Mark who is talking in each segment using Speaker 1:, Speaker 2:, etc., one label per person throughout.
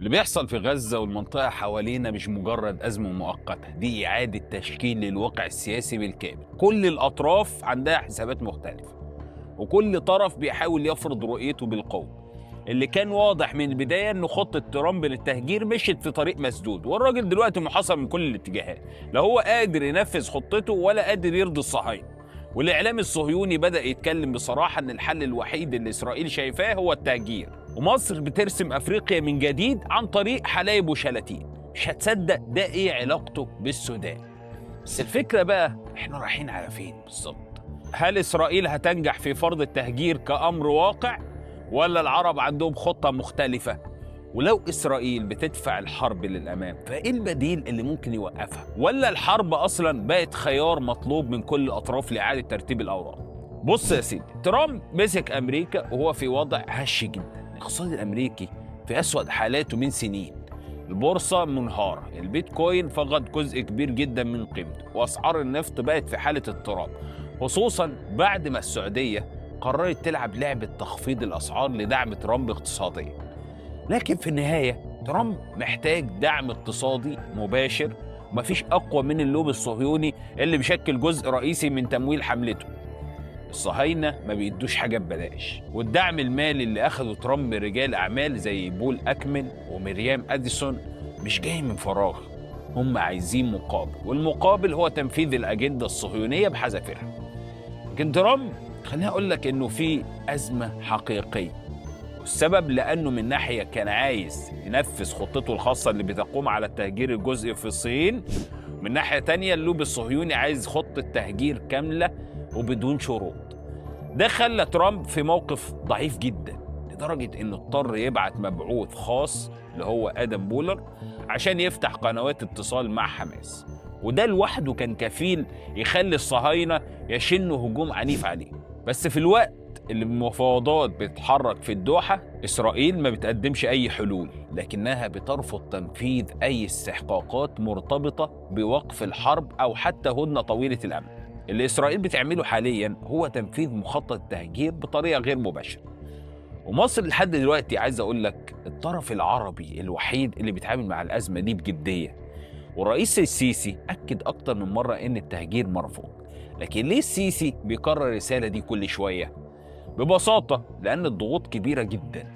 Speaker 1: اللي بيحصل في غزة والمنطقة حوالينا مش مجرد أزمة مؤقتة، دي إعادة تشكيل للواقع السياسي بالكامل. كل الأطراف عندها حسابات مختلفة، وكل طرف بيحاول يفرض رؤيته بالقوة. اللي كان واضح من البداية إن خطة ترامب للتهجير مشيت في طريق مسدود، والراجل دلوقتي محاصر من كل الاتجاهات، لا هو قادر ينفذ خطته ولا قادر يرضي الصهاينة. والإعلام الصهيوني بدأ يتكلم بصراحة إن الحل الوحيد اللي إسرائيل شايفاه هو التهجير، ومصر بترسم أفريقيا من جديد عن طريق حلايب وشلاتين. مش هتصدق ده إيه علاقته بالسودان. بس الفكرة بقى إحنا رايحين على فين بالظبط؟ هل إسرائيل هتنجح في فرض التهجير كأمر واقع، ولا العرب عندهم خطة مختلفة؟ ولو إسرائيل بتدفع الحرب للأمام، فإيه البديل اللي ممكن يوقفها؟ ولا الحرب أصلاً بقت خيار مطلوب من كل الأطراف لإعادة ترتيب الأوراق؟ بص يا سيدي، ترامب مسك أمريكا وهو في وضع هش جدا. الاقتصاد الأمريكي في أسوأ حالاته من سنين، البورصة منهارة، البيتكوين فقد جزء كبير جدا من قيمته، وأسعار النفط بقت في حالة اضطراب، خصوصاً بعد ما السعودية قررت تلعب لعبة تخفيض الأسعار لدعم ترامب اقتصاديا. لكن في النهاية ترامب محتاج دعم اقتصادي مباشر، ومفيش أقوى من اللوبي الصهيوني اللي بيشكل جزء رئيسي من تمويل حملته. الصهاينة ما بيدوش حاجة ببلاش، والدعم المالي اللي أخده ترامب من رجال أعمال زي بول أكمن ومريام أديسون مش جاي من فراغ. هم عايزين مقابل، والمقابل هو تنفيذ الأجندة الصهيونية بحذافيرها. لكن ترامب خليني أقول لك إنه في أزمة حقيقية، والسبب لأنه من ناحية كان عايز ينفذ خطته الخاصة اللي بتقوم على التهجير الجزئي في الصين، ومن ناحية تانية اللوبي الصهيوني عايز خطة تهجير كاملة وبدون شروط. ده خلى ترامب في موقف ضعيف جدا، لدرجة إنه اضطر يبعت مبعوث خاص اللي هو آدم بولر عشان يفتح قنوات اتصال مع حماس، وده لوحده كان كفيل يخلي الصهاينة يشنوا هجوم عنيف عليه. بس في الوقت اللي المفاوضات بتتحرك في الدوحة، إسرائيل ما بتقدمش أي حلول، لكنها بترفض تنفيذ أي استحقاقات مرتبطة بوقف الحرب أو حتى هدنة طويلة الأمد. اللي إسرائيل بتعمله حالياً هو تنفيذ مخطط التهجير بطريقة غير مباشرة. ومصر لحد دلوقتي عايز أقول لك الطرف العربي الوحيد اللي بيتعامل مع الأزمة دي بجدية، والرئيس السيسي أكد أكتر من مرة إن التهجير مرفوض. لكن ليه السيسي بيكرر الرسالة دي كل شوية؟ ببساطة لأن الضغوط كبيرة جدا،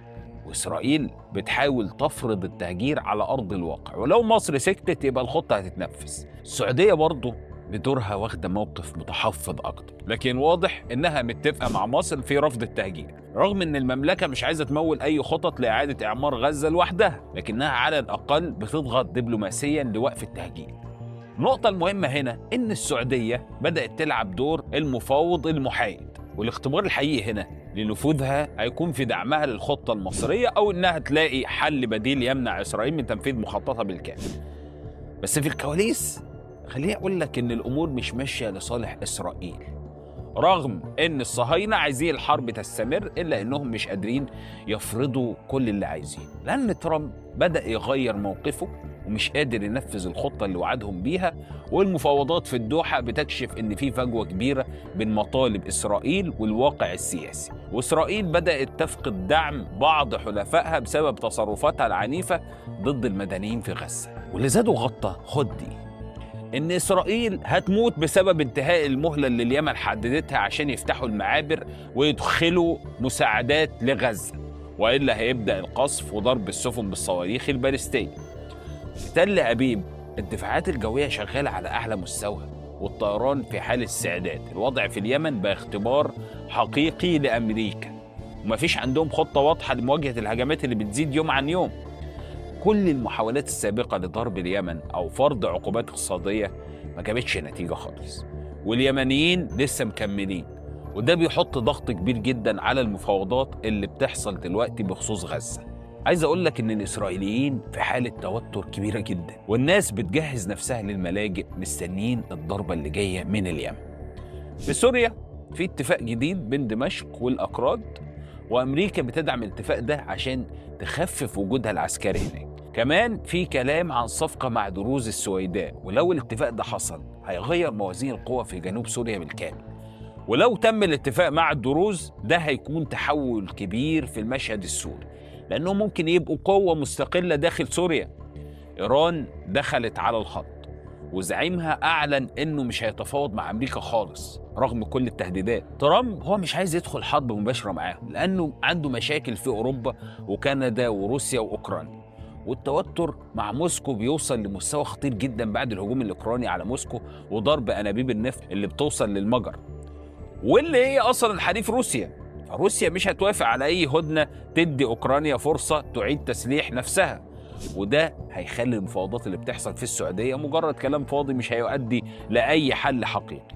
Speaker 1: وإسرائيل بتحاول تفرض التهجير على أرض الواقع، ولو مصر سكتت يبقى الخطة هتتنفذ. السعودية برضه بدورها واخدة موقف متحفظ أكتر، لكن واضح إنها متفقة مع مصر في رفض التهجير، رغم إن المملكة مش عايزة تمول أي خطط لإعادة إعمار غزة لوحدها، لكنها على الأقل بتضغط دبلوماسيا لوقف التهجير. النقطة المهمة هنا إن السعودية بدأت تلعب دور المفاوض المحايد، والاختبار الحقيقي هنا لنفوذها هيكون في دعمها للخطة المصرية، أو إنها تلاقي حل بديل يمنع إسرائيل من تنفيذ مخططها بالكامل. بس في الكواليس خليني أقول لك إن الأمور مش ماشية لصالح إسرائيل، رغم إن الصهاينة عايزين الحرب تستمر، إلا إنهم مش قادرين يفرضوا كل اللي عايزين، لأن ترامب بدأ يغير موقفه ومش قادر ينفذ الخطة اللي وعدهم بيها. والمفاوضات في الدوحة بتكشف إن في فجوة كبيرة بين مطالب إسرائيل والواقع السياسي، وإسرائيل بدأت تفقد دعم بعض حلفائها بسبب تصرفاتها العنيفة ضد المدنيين في غزة. واللي زادوا غطى خد دي إن إسرائيل هتموت بسبب انتهاء المهلة اللي اليمن حددتها عشان يفتحوا المعابر ويدخلوا مساعدات لغزة، وإلا هيبدأ القصف وضرب السفن بالصواريخ البالستية. في تل أبيب الدفاعات الجوية شغالة على أعلى مستوى، والطيران في حال استعداد. الوضع في اليمن بقى اختبار حقيقي لأمريكا، ومفيش عندهم خطة واضحة لمواجهة الهجمات اللي بتزيد يوم عن يوم. كل المحاولات السابقة لضرب اليمن أو فرض عقوبات اقتصادية ما جابتش نتيجة خالص، واليمنيين لسه مكملين، وده بيحط ضغط كبير جدا على المفاوضات اللي بتحصل دلوقتي بخصوص غزة. عايز أقول لك إن الإسرائيليين في حالة توتر كبيرة جدا، والناس بتجهز نفسها للملاجئ مستنيين الضربة اللي جاية من اليمن. في سوريا في اتفاق جديد بين دمشق والأكراد، وأمريكا بتدعم الاتفاق ده عشان تخفف وجودها العسكري هناك. كمان في كلام عن صفقة مع دروز السويداء، ولو الاتفاق ده حصل هيغير موازين القوى في جنوب سوريا بالكامل. ولو تم الاتفاق مع الدروز ده هيكون تحول كبير في المشهد السوري، لأنهم ممكن يبقوا قوة مستقلة داخل سوريا. إيران دخلت على الخط وزعيمها أعلن إنه مش هيتفاوض مع أمريكا خالص رغم كل التهديدات. ترامب هو مش عايز يدخل حرب مباشرة معاهم لأنه عنده مشاكل في أوروبا وكندا وروسيا وأوكرانيا، والتوتر مع موسكو بيوصل لمستوى خطير جدا بعد الهجوم الأوكراني على موسكو وضرب أنابيب النفط اللي بتوصل للمجر، واللي هي أصلا حليف روسيا. روسيا مش هتوافق على أي هدنة تدي أوكرانيا فرصة تعيد تسليح نفسها، وده هيخلي المفاوضات اللي بتحصل في السعودية مجرد كلام فاضي مش هيؤدي لأي حل حقيقي.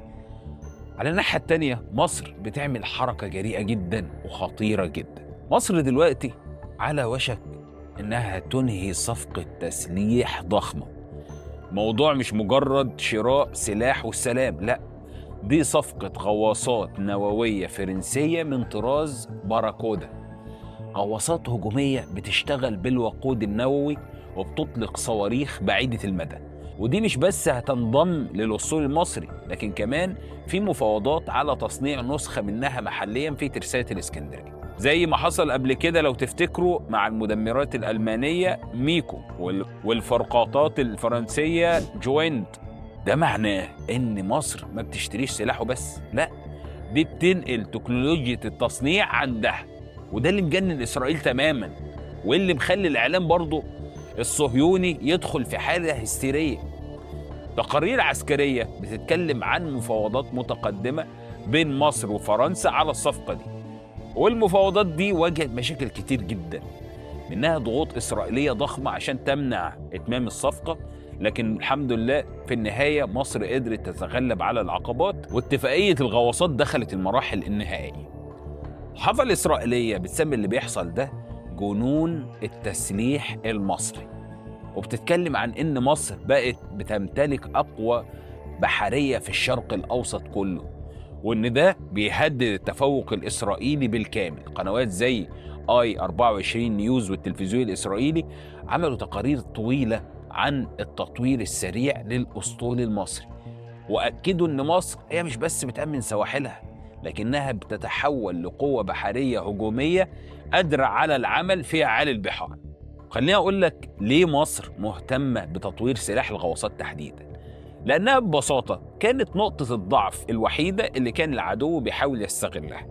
Speaker 1: على الناحية التانية مصر بتعمل حركة جريئة جدا وخطيرة جدا. مصر دلوقتي على وشك إنها تنهي صفقة تسليح ضخمة. موضوع مش مجرد شراء سلاح والسلام، لا، دي صفقة غواصات نووية فرنسية من طراز باراكودا، غواصات هجومية بتشتغل بالوقود النووي وبتطلق صواريخ بعيدة المدى. ودي مش بس هتنضم للأسطول المصري، لكن كمان في مفاوضات على تصنيع نسخة منها محليا في ترسانة الإسكندرية، زي ما حصل قبل كده لو تفتكروا مع المدمرات الألمانية ميكو والفرقاطات الفرنسية جوينت. ده معناه إن مصر ما بتشتريش سلاحه بس، لا، دي بتنقل تكنولوجيا التصنيع عندها، وده اللي مجنن إسرائيل تماما، واللي مخلي الإعلام برضه الصهيوني يدخل في حالة هستيرية. تقارير عسكرية بتتكلم عن مفاوضات متقدمة بين مصر وفرنسا على الصفقة دي، والمفاوضات دي واجهت مشاكل كتير جدا، منها ضغوط إسرائيلية ضخمة عشان تمنع إتمام الصفقة، لكن الحمد لله في النهاية مصر قدرت تتغلب على العقبات واتفاقية الغواصات دخلت المراحل النهائية. الصحافة الإسرائيلية بتسمي اللي بيحصل ده جنون التسليح المصري، وبتتكلم عن إن مصر بقت بتمتلك أقوى بحرية في الشرق الأوسط كله، وإن ده بيهدد التفوق الإسرائيلي بالكامل. قنوات زي I24 نيوز والتلفزيون الإسرائيلي عملوا تقارير طويلة عن التطوير السريع للأسطول المصري، وأكدوا إن مصر هي مش بس بتأمن سواحلها، لكنها بتتحول لقوة بحرية هجومية قادرة على العمل في أعالي البحار. خليني أقول لك ليه مصر مهتمة بتطوير سلاح الغواصات تحديداً، لأنها ببساطة كانت نقطة الضعف الوحيدة اللي كان العدو بيحاول يستغلها.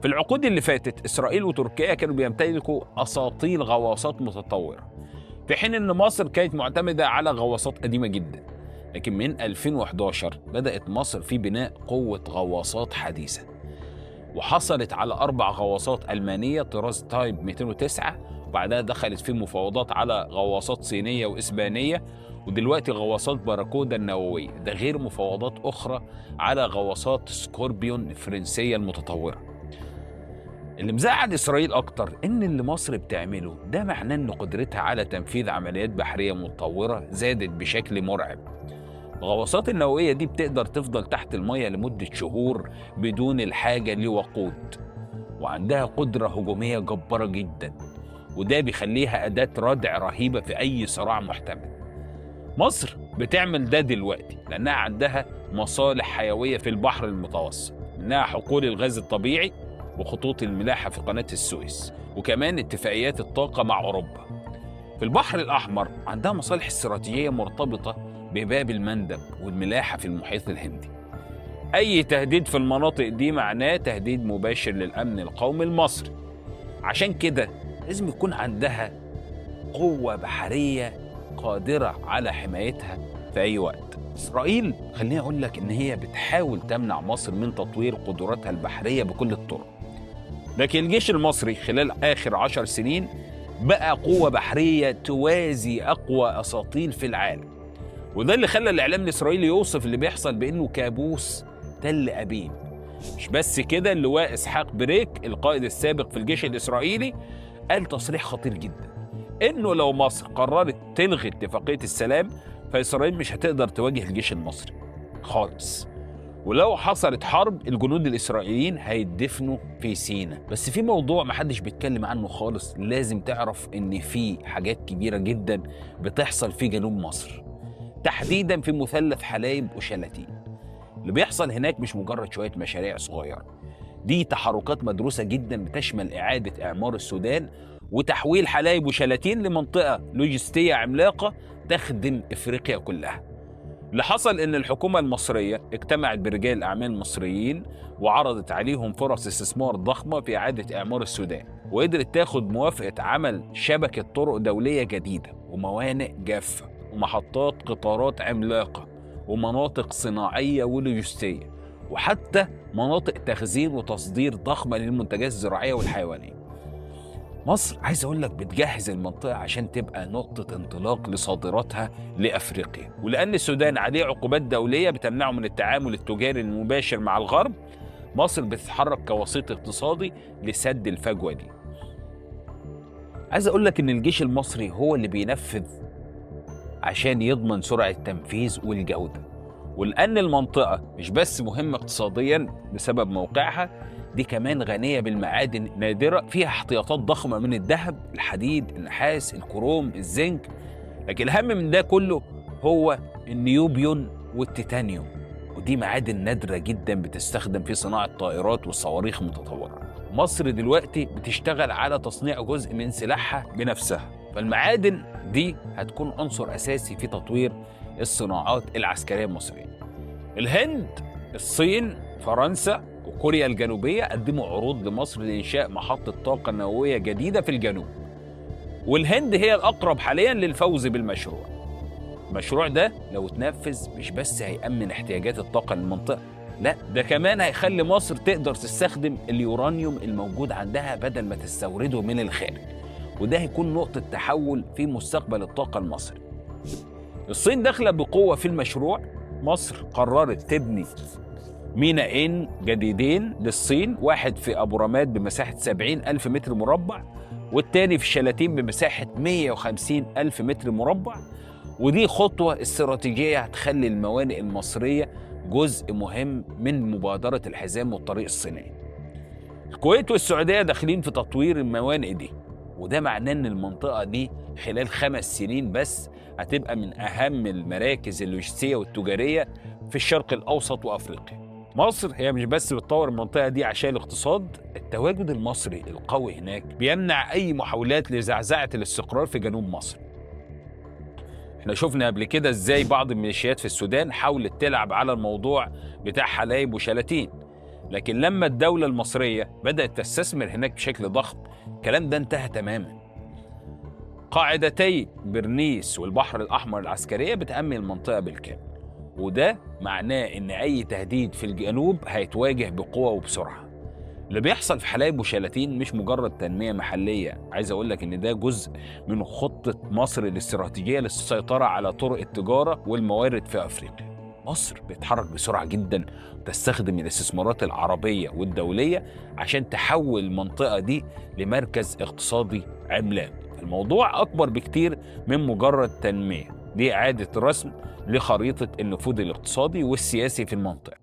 Speaker 1: في العقود اللي فاتت إسرائيل وتركيا كانوا بيمتلكوا أساطيل غواصات متطورة، في حين إن مصر كانت معتمدة على غواصات قديمة جدا. لكن من 2011 بدأت مصر في بناء قوة غواصات حديثة، وحصلت على 4 غواصات ألمانية طراز تايب 209، وبعدها دخلت في مفاوضات على غواصات صينية وإسبانية، ودلوقتي غواصات باراكودا النووية، ده غير مفاوضات أخرى على غواصات سكوربيون الفرنسية المتطورة. اللي مزعل إسرائيل أكتر إن اللي مصر بتعمله ده معناه إن قدرتها على تنفيذ عمليات بحرية متطورة زادت بشكل مرعب. الغواصات النووية دي بتقدر تفضل تحت المية لمدة شهور بدون الحاجة لوقود، وعندها قدرة هجومية جبارة جدا، وده بيخليها أداة ردع رهيبة في أي صراع محتمل. مصر بتعمل ده دلوقتي لأنها عندها مصالح حيوية في البحر المتوسط، منها حقول الغاز الطبيعي وخطوط الملاحة في قناة السويس، وكمان اتفاقيات الطاقة مع أوروبا. في البحر الأحمر عندها مصالح استراتيجية مرتبطة بباب المندب والملاحة في المحيط الهندي. أي تهديد في المناطق دي معناه تهديد مباشر للأمن القومي المصري، عشان كده لازم يكون عندها قوة بحرية قادرة على حمايتها في أي وقت. إسرائيل خليني أقول لك إن هي بتحاول تمنع مصر من تطوير قدراتها البحرية بكل الطرق، لكن الجيش المصري خلال آخر 10 سنين بقى قوة بحرية توازي أقوى أساطيل في العالم، وده اللي خلى الإعلام الإسرائيلي يوصف اللي بيحصل بأنه كابوس تل أبيب. مش بس كده، اللواء إسحاق بريك القائد السابق في الجيش الإسرائيلي قال تصريح خطير جدا إنه لو مصر قررت تلغي اتفاقية السلام فإسرائيل مش هتقدر تواجه الجيش المصري خالص، ولو حصلت حرب الجنود الإسرائيليين هيدفنوا في سيناء. بس في موضوع محدش بيتكلم عنه خالص، لازم تعرف إن في حاجات كبيرة جدا بتحصل في جنوب مصر، تحديدا في مثلث حلايب وشلاتين. اللي بيحصل هناك مش مجرد شوية مشاريع صغيرة، دي تحركات مدروسة جدا بتشمل إعادة إعمار السودان وتحويل حلايب وشلاتين لمنطقة لوجستية عملاقة تخدم إفريقيا كلها. اللي حصل إن الحكومة المصرية اجتمعت برجال أعمال مصريين وعرضت عليهم فرص استثمار ضخمة في إعادة إعمار السودان، وقدرت تاخد موافقة عمل شبكة طرق دولية جديدة وموانئ جافة ومحطات قطارات عملاقة ومناطق صناعية ولوجستية وحتى مناطق تخزين وتصدير ضخمة للمنتجات الزراعية والحيوانية. مصر عايز اقول لك بتجهز المنطقه عشان تبقى نقطه انطلاق لصادراتها لافريقيا، ولان السودان عليه عقوبات دوليه بتمنعه من التعامل التجاري المباشر مع الغرب، مصر بتتحرك كوسيط اقتصادي لسد الفجوه دي. عايز اقول لك ان الجيش المصري هو اللي بينفذ عشان يضمن سرعه التنفيذ والجوده، ولان المنطقه مش بس مهمه اقتصاديا بسبب موقعها، دي كمان غنية بالمعادن نادرة فيها احتياطات ضخمة من الذهب، الحديد، النحاس، الكروم، الزنك. لكن الأهم من ده كله هو النيوبيون والتيتانيوم، ودي معادن نادرة جدا بتستخدم في صناعة طائرات وصواريخ متطورة. مصر دلوقتي بتشتغل على تصنيع جزء من سلاحها بنفسها، فالمعادن دي هتكون عنصر أساسي في تطوير الصناعات العسكرية المصرية. الهند، الصين، فرنسا وكوريا الجنوبية قدموا عروض لمصر لإنشاء محطة طاقة نووية جديدة في الجنوب، والهند هي الأقرب حالياً للفوز بالمشروع. المشروع ده لو اتنفذ مش بس هيأمن احتياجات الطاقة للمنطقة، لا ده كمان هيخلي مصر تقدر تستخدم اليورانيوم الموجود عندها بدل ما تستورده من الخارج، وده هيكون نقطة تحول في مستقبل الطاقة المصري. الصين داخلة بقوة في المشروع. مصر قررت تبني ميناءين جديدين للصين، واحد في أبو رماد بمساحة 70,000 متر مربع والتاني في شلاتين بمساحة 150,000 متر مربع، ودي خطوة استراتيجية هتخلي الموانئ المصرية جزء مهم من مبادرة الحزام والطريق الصينية. الكويت والسعودية داخلين في تطوير الموانئ دي، وده معناه إن المنطقة دي خلال 5 سنين بس هتبقى من أهم المراكز اللوجستية والتجارية في الشرق الأوسط وأفريقيا. مصر هي مش بس بتطور المنطقة دي عشان الاقتصاد، التواجد المصري القوي هناك بيمنع أي محاولات لزعزعة الاستقرار في جنوب مصر. احنا شفنا قبل كده ازاي بعض الميليشيات في السودان حاولت تلعب على الموضوع بتاع حلايب وشلاتين، لكن لما الدولة المصرية بدأت تستثمر هناك بشكل ضخم الكلام ده انتهى تماما. قاعدتي برنيس والبحر الأحمر العسكرية بتأمن المنطقة بالكامل، وده معناه ان اي تهديد في الجنوب هيتواجه بقوة وبسرعة. اللي بيحصل في حلايب وشلاتين مش مجرد تنمية محلية، عايز اقول لك ان ده جزء من خطة مصر الاستراتيجية للسيطرة على طرق التجارة والموارد في افريقيا. مصر بتتحرك بسرعة جدا وتستخدم الاستثمارات العربية والدولية عشان تحول المنطقة دي لمركز اقتصادي عملاق. الموضوع اكبر بكتير من مجرد تنمية، دي اعادة رسم لخريطة النفوذ الاقتصادي والسياسي في المنطقة.